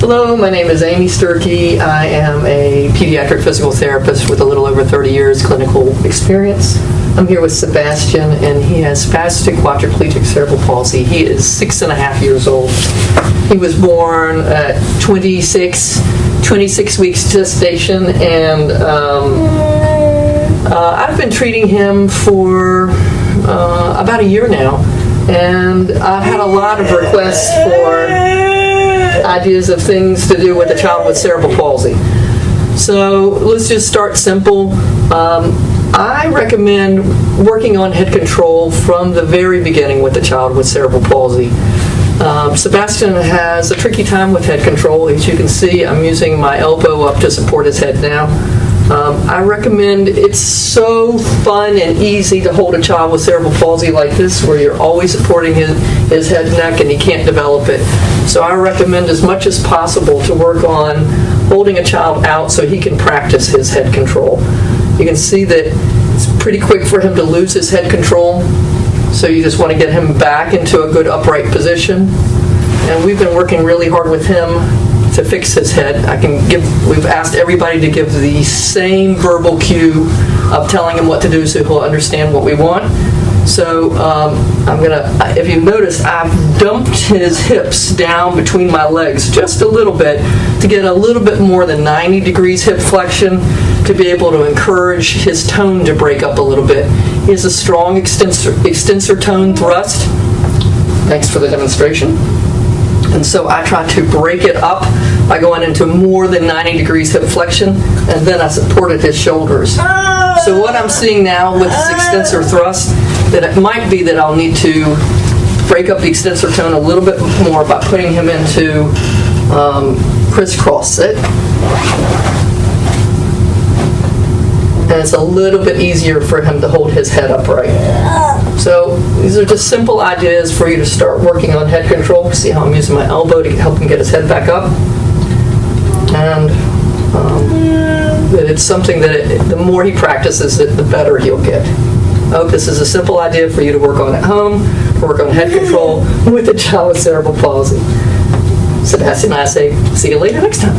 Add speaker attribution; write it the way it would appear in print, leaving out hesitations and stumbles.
Speaker 1: Hello, my name is Amy Sturkey. I am a pediatric physical therapist with a little over 30 years clinical experience. I'm here with Sebastian, and he has spastic quadriplegic cerebral palsy. He is 6.5 years old. He was born at 26 weeks gestation, and I've been treating him for about a year now, and I've had a lot of requests for ideas of things to do with a child with cerebral palsy. So let's just start simple. I recommend working on head control from the very beginning with a child with cerebral palsy. Sebastian has a tricky time with head control. As you can see, I'm using my elbow up to support his head now. I recommend, it's so fun and easy to hold a child with cerebral palsy like this, where you're always supporting his head and neck and he can't develop it. So I recommend as much as possible to work on holding a child out so he can practice his head control. You can see that it's pretty quick for him to lose his head control, so you just want to get him back into a good upright position. And we've been working really hard with him to fix his head. We've asked everybody to give the same verbal cue of telling him what to do so he'll understand what we want. So if you notice, I've dumped his hips down between my legs just a little bit to get a little bit more than 90 degrees hip flexion to be able to encourage his tone to break up a little bit. He has a strong extensor tone thrust. Thanks for the demonstration. And so I try to break it up by going into more than 90 degrees hip flexion, and then I supported his shoulders. So what I'm seeing now with this extensor thrust, that it might be that I'll need to break up the extensor tone a little bit more by putting him into crisscross sit. And it's a little bit easier for him to hold his head upright. So these are just simple ideas for you to start working on head control. See how I'm using my elbow to help him get his head back up. And it's something that the more he practices it, the better he'll get. I hope this is a simple idea for you to work on at home, to work on head control with a child with cerebral palsy. Sebastian and I say, see you later next time.